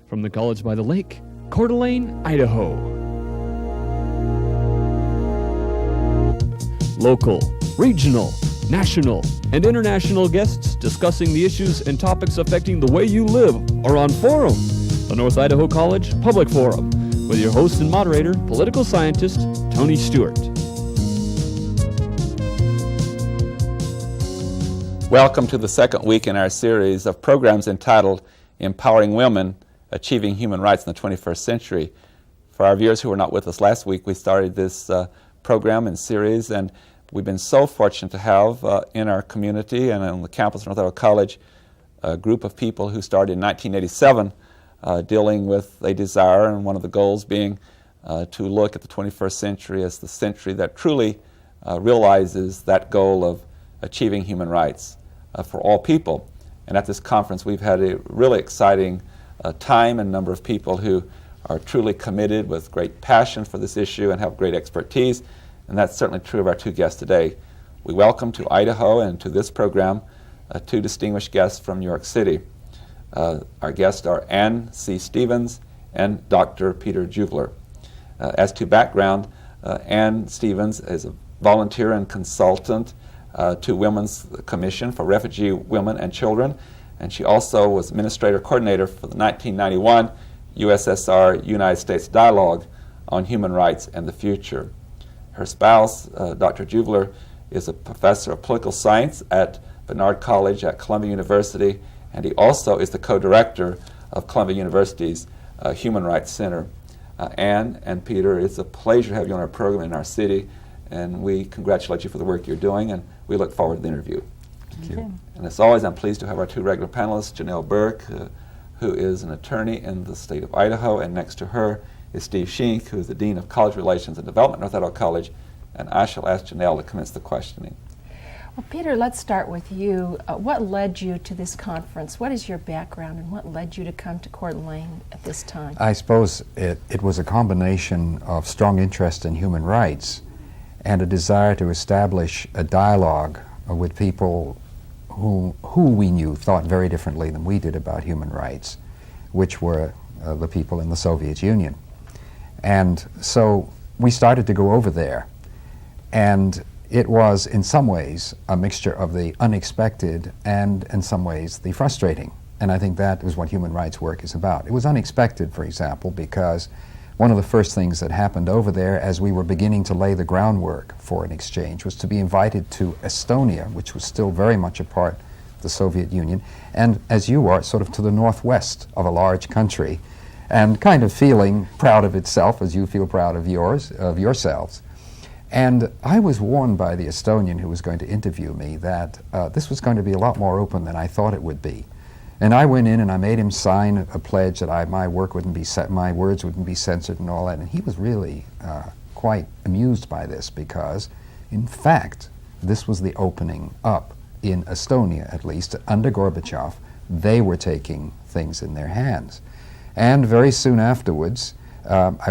from the College by the Lake, Coeur d'Alene, Idaho. Local, regional, national, and international guests discussing the issues and topics affecting the way you live are on Forum, the North Idaho College Public Forum, with your host and moderator, political scientist Tony Stewart. Welcome to the second week in our series of programs entitled Empowering Women, Achieving Human Rights in the 21st Century. For our viewers who were not with us last week, we started this program and series, and we've been so fortunate to have in our community and on the campus of North Idaho College a group of people who started in 1987 dealing with a desire, and one of the goals being to look at the 21st century as the century that truly realizes that goal of achieving human rights for all people. And at this conference we've had a really exciting time and number of people who are truly committed with great passion for this issue and have great expertise, and that's certainly true of our two guests today. We welcome to Idaho and to this program two distinguished guests from New York City. Our guests are Ann C. Stevens and Dr. Peter Juvler. As to background, Ann Stevens is a volunteer and consultant to Women's Commission for Refugee Women and Children, and she also was administrator coordinator for the 1991 USSR United States Dialogue on Human Rights and the Future. Her spouse, Dr. Juvler, is a professor of political science at Barnard College at Columbia University, and he also is the co-director of Columbia University's Human Rights Center. Ann and Peter, it's a pleasure to have you on our program in our city, and we congratulate you for the work you're doing, and we look forward to the interview. Thank you. And as always, I'm pleased to have our two regular panelists, Janelle Burke, who is an attorney in the state of Idaho, and next to her is Steve Schenck, who is the Dean of College Relations and Development at North Idaho College, and I shall ask Janelle to commence the questioning. Well, Peter, let's start with you. What led you to this conference? What is your background, and what led you to come to Coeur d'Alene at this time? I suppose it was a combination of strong interest in human rights and a desire to establish a dialogue with people who we knew thought very differently than we did about human rights, which were the people in the Soviet Union. And so we started to go over there, and it was in some ways a mixture of the unexpected and in some ways the frustrating. And I think that is what human rights work is about. It was unexpected, for example, because one of the first things that happened over there as we were beginning to lay the groundwork for an exchange was to be invited to Estonia, which was still very much a part of the Soviet Union, and as you are, sort of to the northwest of a large country, and kind of feeling proud of itself as you feel proud of yourselves. And I was warned by the Estonian who was going to interview me that this was going to be a lot more open than I thought it would be. And I went in and I made him sign a pledge that my words wouldn't be censored and all that. And he was really quite amused by this because, in fact, this was the opening up in Estonia, at least under Gorbachev. They were taking things in their hands. And very soon afterwards,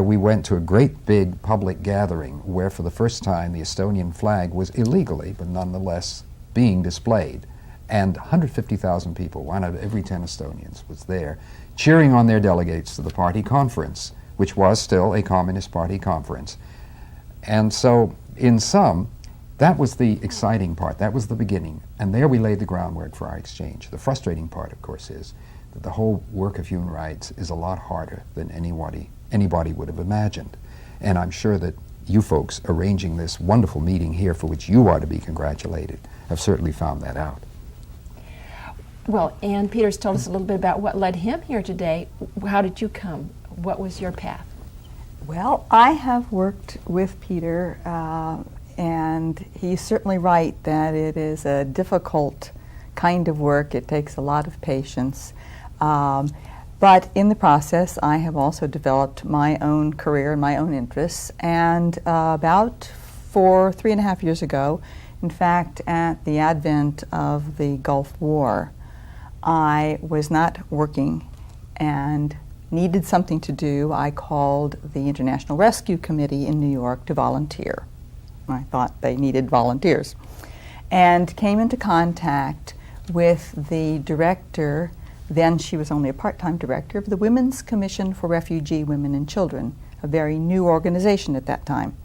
we went to a great big public gathering where for the first time the Estonian flag was illegally, but nonetheless, being displayed. And 150,000 people, one out of every 10 Estonians, was there, cheering on their delegates to the party conference, which was still a Communist Party conference. And so, in sum, that was the exciting part. That was the beginning. And there we laid the groundwork for our exchange. The frustrating part, of course, is that the whole work of human rights is a lot harder than anybody would have imagined. And I'm sure that you folks arranging this wonderful meeting here, for which you are to be congratulated, have certainly found that out. Well, Ann, Peter's told us a little bit about what led him here today. How did you come? What was your path? Well, I have worked with Peter, and he's certainly right that it is a difficult kind of work. It takes a lot of patience. But in the process, I have also developed my own career and my own interests. And about 3.5 years ago, in fact, at the advent of the Gulf War, I was not working and needed something to do. I called the International Rescue Committee in New York to volunteer. I thought they needed volunteers. And came into contact with the director Then she was only a part-time director of the Women's Commission for Refugee Women and Children, a very new organization at that time.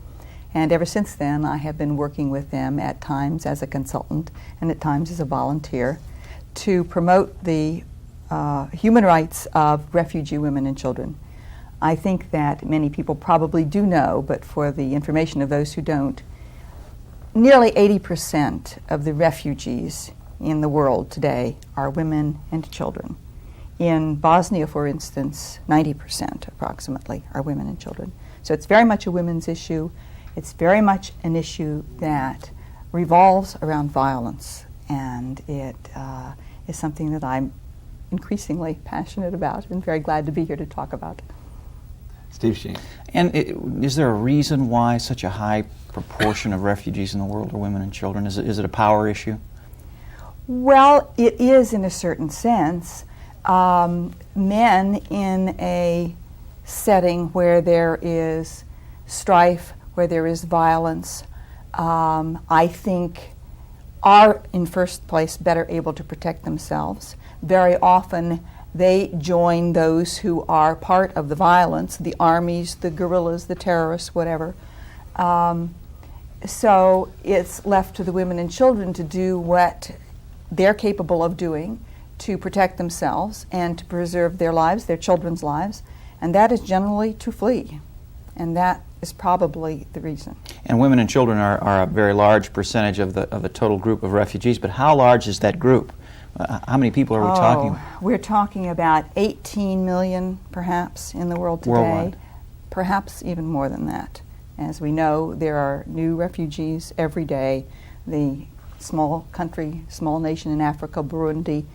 And ever since then, I have been working with them at times as a consultant and at times as a volunteer to promote the human rights of refugee women and children. I think that many people probably do know, but for the information of those who don't, nearly 80% of the refugees in the world today are women and children. In Bosnia, for instance, 90% approximately are women and children. So it's very much a women's issue. It's very much an issue that revolves around violence, and it is something that I'm increasingly passionate about and very glad to be here to talk about. Steve Sheen. And is there a reason why such a high proportion of refugees in the world are women and children? Is it a power issue? Well, it is in a certain sense. Men in a setting where there is strife, where there is violence, I think are in first place better able to protect themselves. Very often they join those who are part of the violence, the armies, the guerrillas, the terrorists, whatever. So it's left to the women and children to do what they're capable of doing to protect themselves and to preserve their lives, their children's lives, and that is generally to flee. And that is probably the reason. And women and children are a very large percentage of the total group of refugees, but how large is that group? How many people are we talking? We're talking about 18 million, perhaps, in the world today. Worldwide. Perhaps even more than that. As we know, there are new refugees every day. The small country, small nation in Africa, Burundi,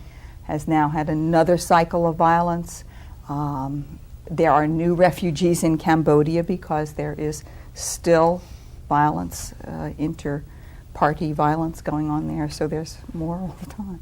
has now had another cycle of violence. There are new refugees in Cambodia because there is still violence, inter-party violence going on there, so there's more all the time.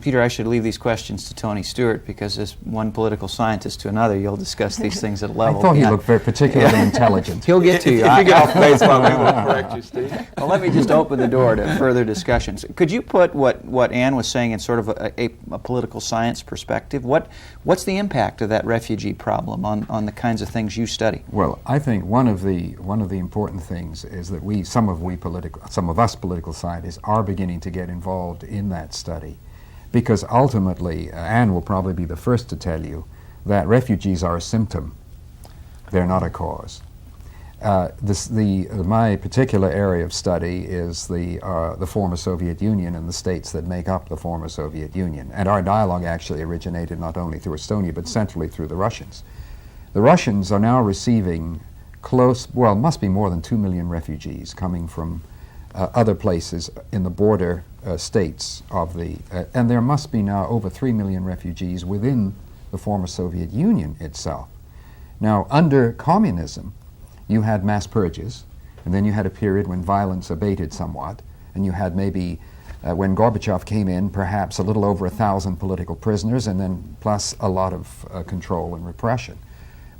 Peter, I should leave these questions to Tony Stewart, because as one political scientist to another, you'll discuss these things at a level. I thought he looked very particularly intelligent. He'll get to you. If you get off base, we will correct you, Steve. Well, let me just open the door to further discussions. Could you put what Ann was saying in sort of a political science perspective? What's the impact of that refugee problem on the kinds of things you study? Well, I think one of the important things is that some of us political scientists are beginning to get involved in that study, because ultimately, Anne will probably be the first to tell you that refugees are a symptom; they're not a cause. My particular area of study is the former Soviet Union and the states that make up the former Soviet Union, and our dialogue actually originated not only through Estonia but centrally through the Russians. The Russians are now receiving must be more than 2 million refugees coming from other places in the border states of and there must be now over 3 million refugees within the former Soviet Union itself. Now, under communism, you had mass purges, and then you had a period when violence abated somewhat, and you had maybe, when Gorbachev came in, perhaps a little over 1,000 political prisoners, and then plus a lot of control and repression.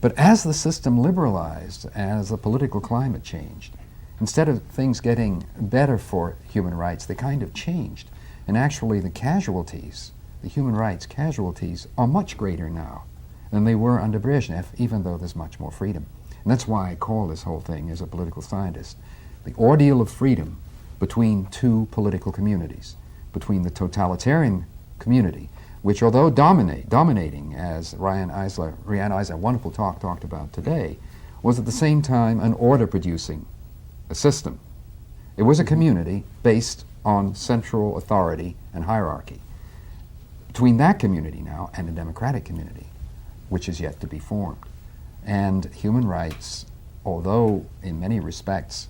But as the system liberalized, as the political climate changed, instead of things getting better for human rights, they kind of changed. And actually the casualties, the human rights casualties, are much greater now than they were under Brezhnev, even though there's much more freedom. And that's why I call this whole thing, as a political scientist, the ordeal of freedom between two political communities, between the totalitarian community, which although dominating, as Riane Eisler, wonderful talked about today, was at the same time an order-producing a system. It was a community based on central authority and hierarchy. Between that community now and a democratic community, which is yet to be formed. And human rights, although in many respects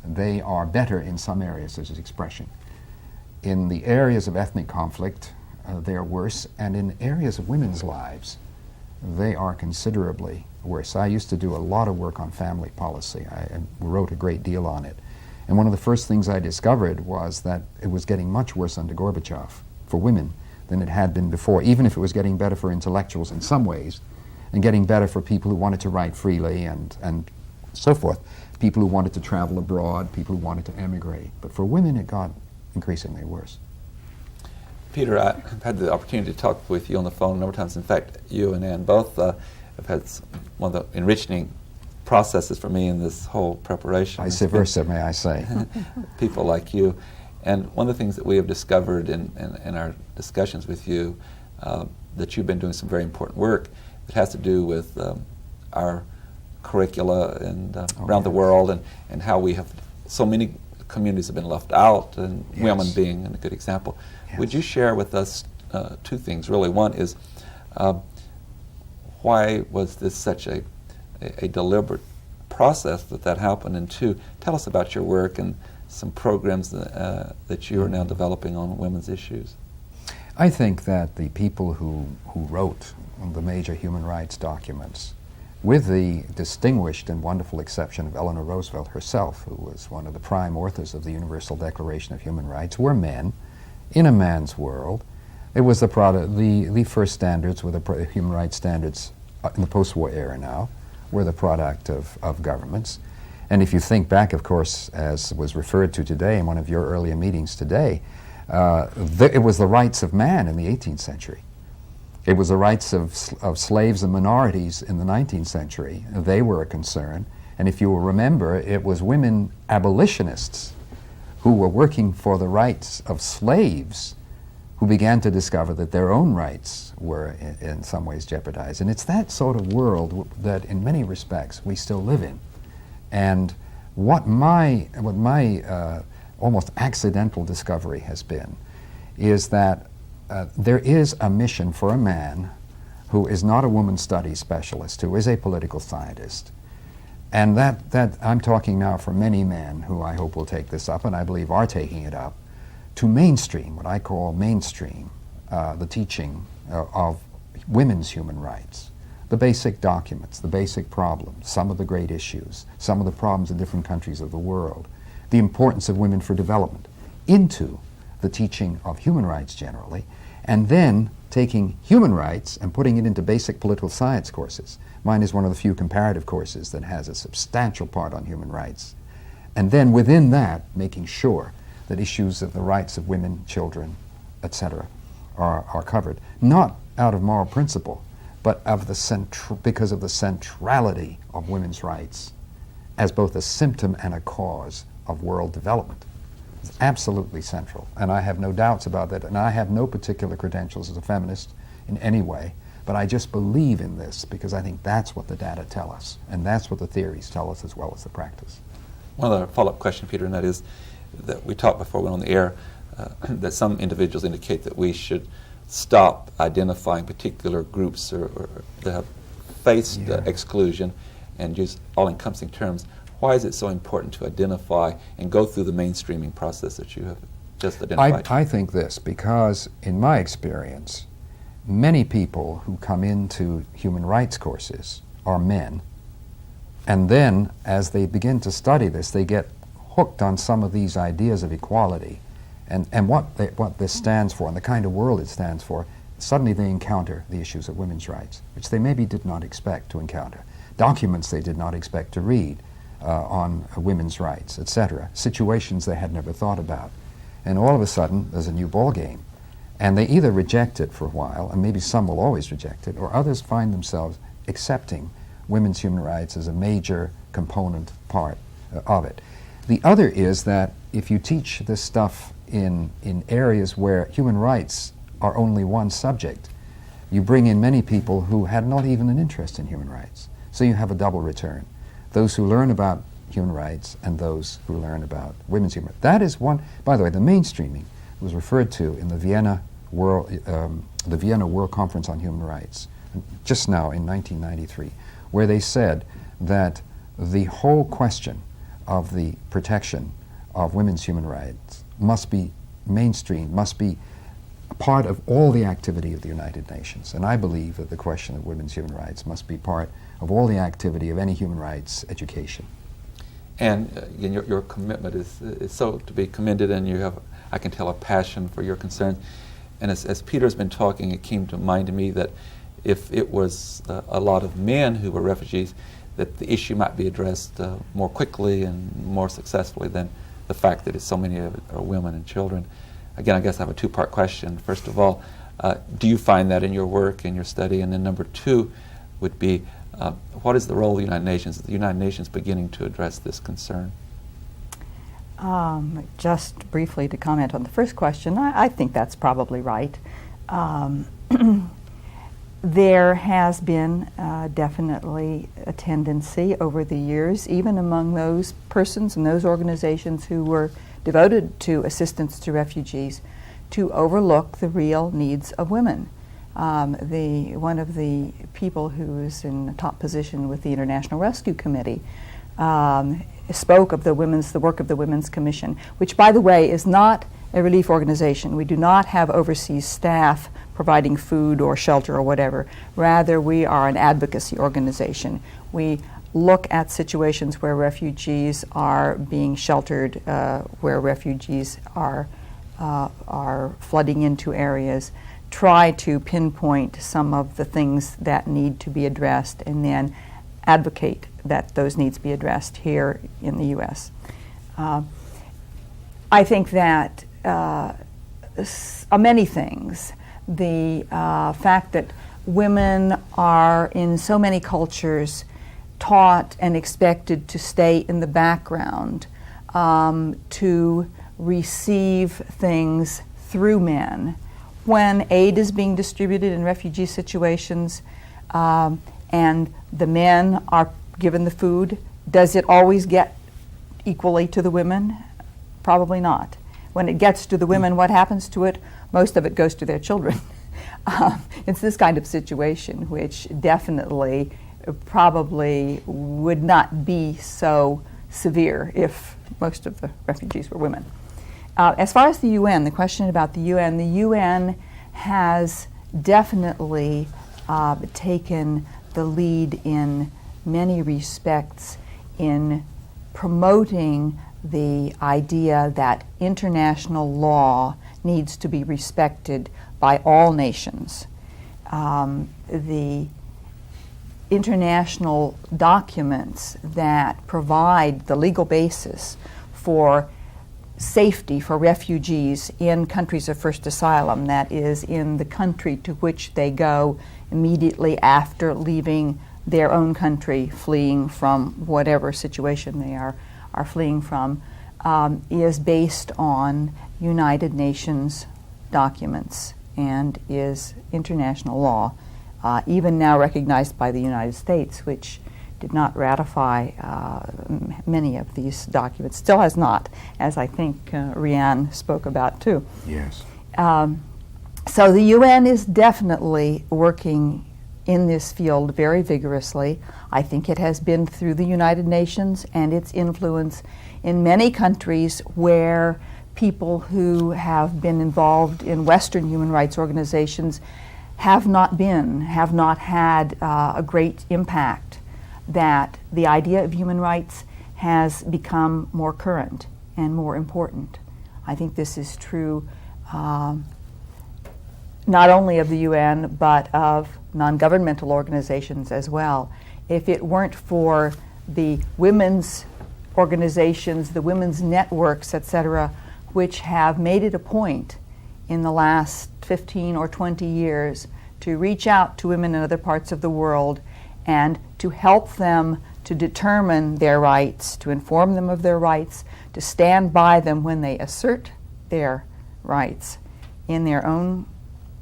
they are better in some areas as expression, in the areas of ethnic conflict they are worse, and in areas of women's lives they are considerably worse. I used to do a lot of work on family policy. I wrote a great deal on it. And one of the first things I discovered was that it was getting much worse under Gorbachev for women than it had been before, even if it was getting better for intellectuals in some ways, and getting better for people who wanted to write freely and so forth, people who wanted to travel abroad, people who wanted to emigrate. But for women it got increasingly worse. Peter, I've had the opportunity to talk with you on the phone a number of times. In fact, you and Ann both have had one of the enriching processes for me in this whole preparation. Vice versa, may I say. People like you. And one of the things that we have discovered in our discussions with you, that you've been doing some very important work that has to do with our curricula and around the world, and how we have so many communities have been left out, and Yes. women being a good example. Yes. Would you share with us two things, really? One is, why was this such a deliberate process that happened? And two, tell us about your work and some programs that you are now developing on women's issues. I think that the people who wrote the major human rights documents, with the distinguished and wonderful exception of Eleanor Roosevelt herself, who was one of the prime authors of the Universal Declaration of Human Rights, were men in a man's world. It was the first standards were the human rights standards in the post-war era now, were the product of governments. And if you think back, of course, as was referred to today in one of your earlier meetings today, it was the rights of man in the 18th century. It was the rights of slaves and minorities in the 19th century. They were a concern. And if you will remember, it was women abolitionists who were working for the rights of slaves who began to discover that their own rights were in some ways jeopardized. And it's that sort of world that in many respects we still live in. And what my almost accidental discovery has been is that there is a mission for a man who is not a women's studies specialist, who is a political scientist. And that I'm talking now for many men who I hope will take this up, and I believe are taking it up, to mainstream, what I call mainstream, the teaching of women's human rights, the basic documents, the basic problems, some of the great issues, some of the problems in different countries of the world, the importance of women for development, into the teaching of human rights generally, and then taking human rights and putting it into basic political science courses. Mine is one of the few comparative courses that has a substantial part on human rights. And then within that, making sure that issues of the rights of women, children, etc., are covered. Not out of moral principle, but of because of the centrality of women's rights as both a symptom and a cause of world development. It's absolutely central, and I have no doubts about that, and I have no particular credentials as a feminist in any way, but I just believe in this because I think that's what the data tell us, and that's what the theories tell us as well as the practice. One other follow-up question, Peter, and that is that we talked before we went on the air that some individuals indicate that we should stop identifying particular groups or that have faced exclusion and use all-encompassing terms. Why is it so important to identify and go through the mainstreaming process that you have just identified? I think this, because in my experience, many people who come into human rights courses are men, and then as they begin to study this, they get hooked on some of these ideas of equality and what this stands for and the kind of world it stands for. Suddenly they encounter the issues of women's rights, which they maybe did not expect to encounter, documents they did not expect to read on women's rights, etc., situations they had never thought about. And all of a sudden, there's a new ball game. And they either reject it for a while, and maybe some will always reject it, or others find themselves accepting women's human rights as a major component part of it. The other is that if you teach this stuff in areas where human rights are only one subject, you bring in many people who had not even an interest in human rights. So you have a double return. Those who learn about human rights and those who learn about women's human rights. That is one, by the way, the mainstreaming was referred to in the Vienna World Conference on Human Rights, just now in 1993, where they said that the whole question of the protection of women's human rights must be mainstream, must be a part of all the activity of the United Nations. And I believe that the question of women's human rights must be part of all the activity of any human rights education. And again, your commitment is so to be commended, and you have, I can tell, a passion for your concerns. And as Peter's been talking, it came to mind to me that if it was a lot of men who were refugees, that the issue might be addressed more quickly and more successfully than the fact that it's so many of it are women and children. again, I guess I have a two-part question. First of all, do you find that in your work and your study? And then number two would be, what is the role of the United Nations? Is the United Nations beginning to address this concern? Just briefly to comment on the first question, I think that's probably right. There has been definitely a tendency over the years, even among those persons and those organizations who were devoted to assistance to refugees, to overlook the real needs of women. One of the people who is in a top position with the International Rescue Committee spoke of the work of the Women's Commission, which, by the way, is not a relief organization. We do not have overseas staff providing food or shelter or whatever. Rather, we are an advocacy organization. We look at situations where refugees are being sheltered, where refugees are flooding into areas, try to pinpoint some of the things that need to be addressed, and then advocate that those needs be addressed here in the U.S. I think that many things, the fact that women are in so many cultures taught and expected to stay in the background, to receive things through men. When aid is being distributed in refugee situations and the men are given the food, does it always get equally to the women? Probably not. When it gets to the women, what happens to it? Most of it goes to their children. It's this kind of situation which definitely probably would not be so severe if most of the refugees were women. As far as the UN, the question about the UN has definitely taken the lead in many respects in promoting the idea that international law needs to be respected by all nations. The international documents that provide the legal basis for safety for refugees in countries of first asylum, that is, in the country to which they go immediately after leaving their own country, fleeing from whatever situation they are fleeing from, is based on United Nations documents and is international law, even now recognized by the United States, which did not ratify many of these documents, still has not, as I think Rianne spoke about too. Yes. So the UN is definitely working in this field very vigorously. I think it has been through the United Nations and its influence in many countries where people who have been involved in Western human rights organizations have not had a great impact, that the idea of human rights has become more current and more important. I think this is true not only of the UN, but of non-governmental organizations as well. If it weren't for the women's organizations, the women's networks, etc., which have made it a point in the last 15 or 20 years to reach out to women in other parts of the world and to help them to determine their rights, to inform them of their rights, to stand by them when they assert their rights in their own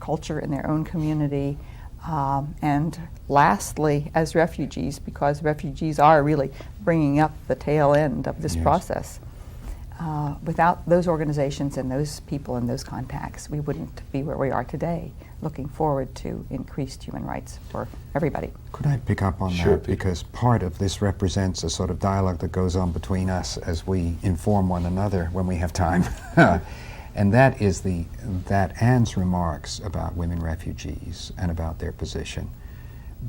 culture, in their own community, and lastly, as refugees, because refugees are really bringing up the tail end of this process. Without those organizations and those people and those contacts, we wouldn't be where we are today, looking forward to increased human rights for everybody. Could I pick up on that? Because part of this represents a sort of dialogue that goes on between us as we inform one another when we have time. And that is that Anne's remarks about women refugees and about their position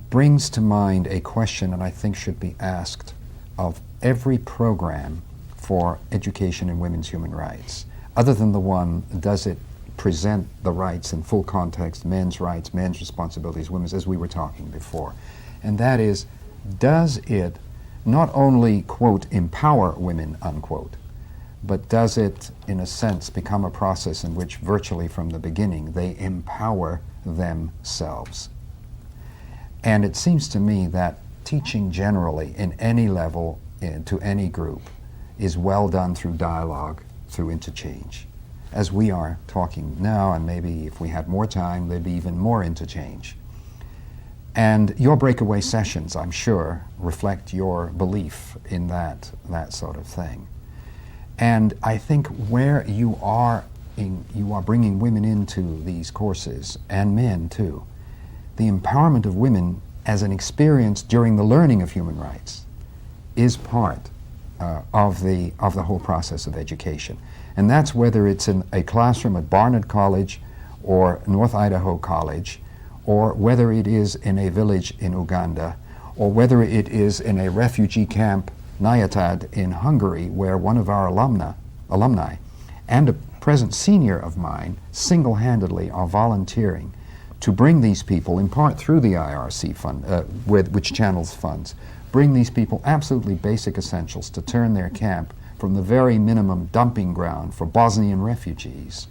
brings to mind a question that I think should be asked of every program for education in women's human rights, other than the one, does it present the rights in full context, men's rights, men's responsibilities, women's, as we were talking before. And that is, does it not only, quote, empower women, unquote, but does it, in a sense, become a process in which virtually from the beginning they empower themselves? And it seems to me that teaching generally in any level, to any group, is well done through dialogue, through interchange. As we are talking now, and maybe if we had more time, there'd be even more interchange. And your breakaway sessions, I'm sure, reflect your belief in that sort of thing. And I think where you are bringing women into these courses, and men too, the empowerment of women as an experience during the learning of human rights is part of the whole process of education. And that's whether it's in a classroom at Barnard College or North Idaho College, or whether it is in a village in Uganda, or whether it is in a refugee camp, Nyatad, in Hungary, where one of our alumni and a present senior of mine single-handedly are volunteering to bring these people, in part through the IRC fund, which channels funds, bring these people absolutely basic essentials to turn their camp from the very minimum dumping ground for Bosnian refugees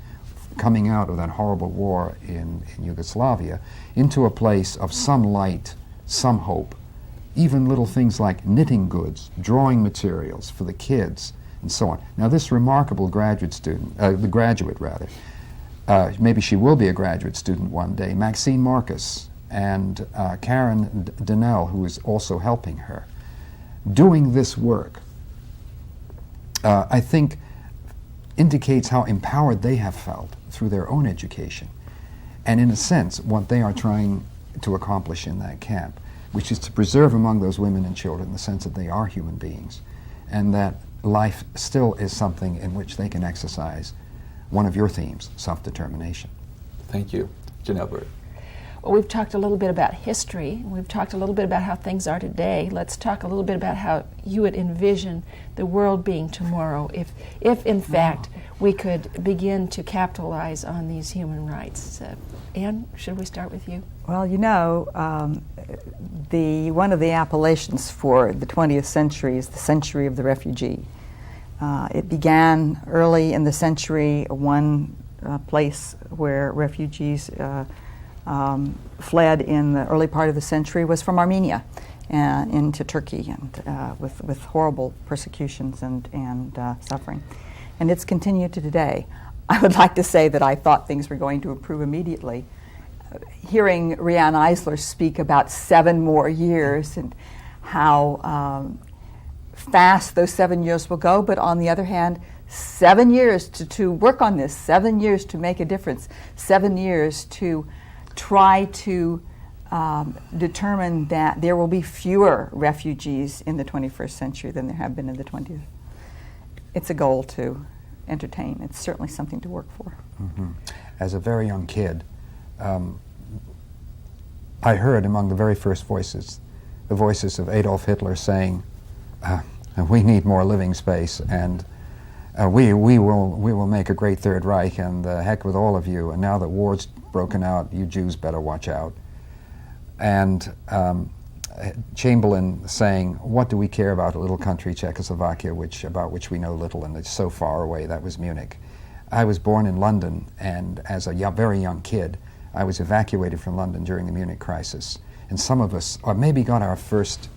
coming out of that horrible war in Yugoslavia into a place of some light, some hope, even little things like knitting goods, drawing materials for the kids, and so on. Now this remarkable graduate student, maybe she will be a graduate student one day, Maxine Marcus, and Karen Donnell, who is also helping her, doing this work, I think indicates how empowered they have felt through their own education, and in a sense what they are trying to accomplish in that camp, which is to preserve among those women and children the sense that they are human beings, and that life still is something in which they can exercise one of your themes, self-determination. Thank you. Janelle Bird. Well, we've talked a little bit about history. We've talked a little bit about how things are today. Let's talk a little bit about how you would envision the world being tomorrow if in fact, we could begin to capitalize on these human rights. Anne, should we start with you? Well, you know, one of the appellations for the 20th century is the century of the refugee. It began early in the century. One place where refugees fled in the early part of the century was from Armenia into Turkey, and with horrible persecutions and suffering. And it's continued to today. I would like to say that I thought things were going to improve immediately. Hearing Riane Eisler speak about 7 more years and how fast those 7 years will go, but on the other hand, 7 years to work on this, 7 years to make a difference, 7 years to try to determine that there will be fewer refugees in the 21st century than there have been in the 20th. It's a goal to entertain. It's certainly something to work for. Mm-hmm. As a very young kid, I heard among the very first voices, the voices of Adolf Hitler saying, we need more living space, and we will make a great Third Reich, and the heck with all of you, and now that war's broken out, you Jews better watch out. And Chamberlain saying, what do we care about a little country, Czechoslovakia, about which we know little, and it's so far away. That was Munich. I was born in London, and as a very young kid, I was evacuated from London during the Munich crisis. And some of us maybe got our first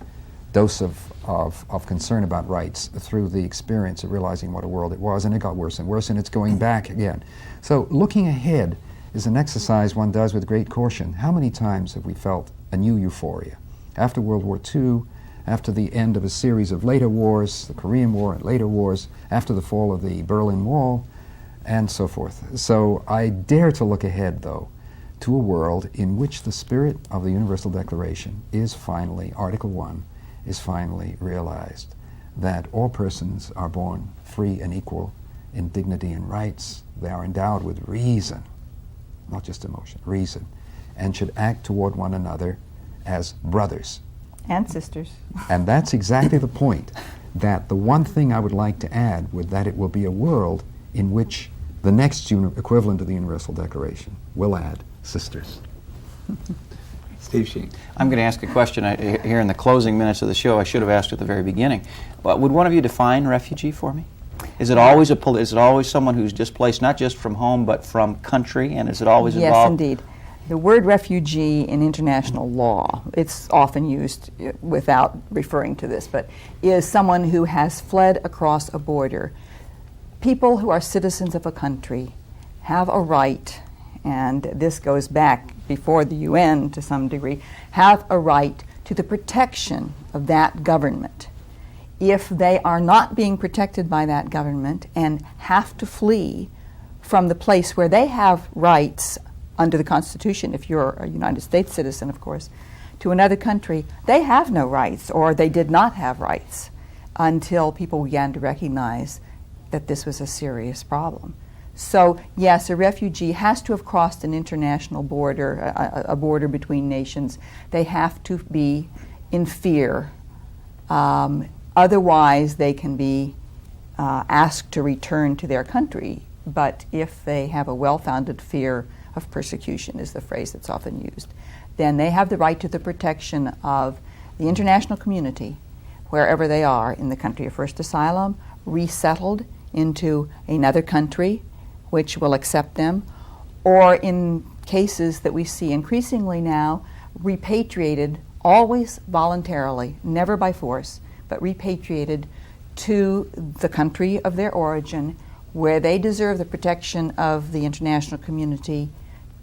dose of concern about rights through the experience of realizing what a world it was, and it got worse and worse, and it's going back again. So looking ahead is an exercise one does with great caution. How many times have we felt a new euphoria? After World War II, after the end of a series of later wars, the Korean War and later wars, after the fall of the Berlin Wall, and so forth. So I dare to look ahead, though, to a world in which the spirit of the Universal Declaration is finally, Article 1, is finally realized, that all persons are born free and equal in dignity and rights. They are endowed with reason, not just emotion, reason, and should act toward one another as brothers. And sisters. And that's exactly the point, that the one thing I would like to add would that it will be a world in which the next equivalent of the Universal Declaration will add sisters. Steve Sheen. I'm going to ask a question here in the closing minutes of the show. I should have asked at the very beginning. But would one of you define refugee for me? Is it always is it always someone who's displaced not just from home but from country, and is it always Yes, involved? indeed. The word refugee in international law, it's often used without referring to this, but is someone who has fled across a border. People who are citizens of a country have a right, and this goes back before the UN to some degree, have a right to the protection of that government. If they are not being protected by that government and have to flee from the place where they have rights under the Constitution, if you're a United States citizen, of course, to another country, they have no rights, or they did not have rights until people began to recognize that this was a serious problem. So, yes, a refugee has to have crossed an international border, a border between nations. They have to be in fear. Otherwise, they can be asked to return to their country. But if they have a well-founded fear of persecution, is the phrase that's often used, then they have the right to the protection of the international community, wherever they are, in the country of first asylum, resettled into another country which will accept them, or in cases that we see increasingly now, repatriated, always voluntarily, never by force, but repatriated to the country of their origin, where they deserve the protection of the international community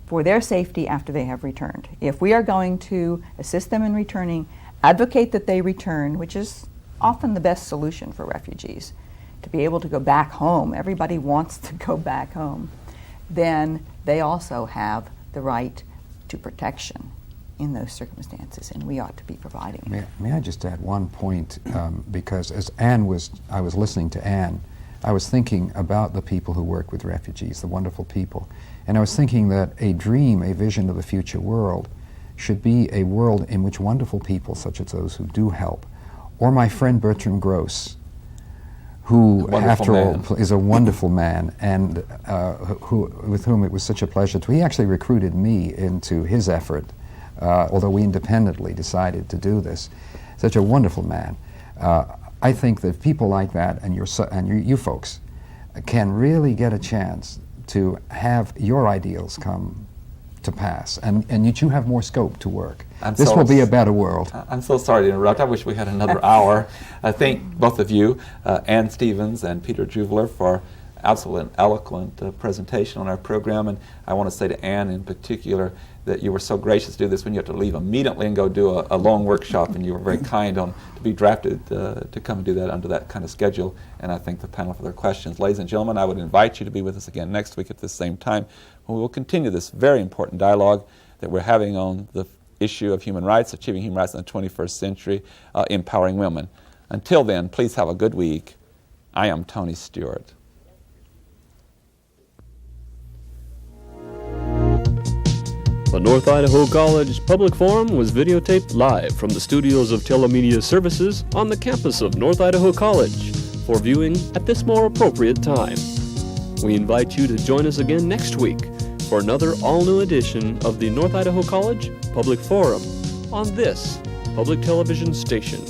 for their safety after they have returned. If we are going to assist them in returning, advocate that they return, which is often the best solution for refugees, to be able to go back home. Everybody wants to go back home. Then they also have the right to protection in those circumstances, and we ought to be providing it. May I just add one point, because as I was listening to Anne, I was thinking about the people who work with refugees, the wonderful people, and I was thinking that a dream, a vision of the future world should be a world in which wonderful people, such as those who do help, or my friend Bertram Gross, who, after all, is a wonderful man, and with whom it was such a pleasure to. He actually recruited me into his effort, although we independently decided to do this. Such a wonderful man. I think that people like that, and you folks, can really get a chance to have your ideals come to pass, and you have more scope to work. This will be a better world. I'm so sorry to interrupt. I wish we had another hour. I thank both of you, Anne Stevens and Peter Juvler, for absolute eloquent presentation on our program, and I want to say to Anne in particular that you were so gracious to do this when you had to leave immediately and go do a long workshop, and you were very kind to be drafted to come and do that under that kind of schedule, and I thank the panel for their questions. Ladies and gentlemen, I would invite you to be with us again next week at this same time, when we will continue this very important dialogue that we're having on the issue of human rights, achieving human rights in the 21st century, empowering women. Until then, please have a good week. I am Tony Stewart. The North Idaho College Public Forum was videotaped live from the studios of Telemedia Services on the campus of North Idaho College for viewing at this more appropriate time. We invite you to join us again next week for another all-new edition of the North Idaho College Public Forum on this public television station.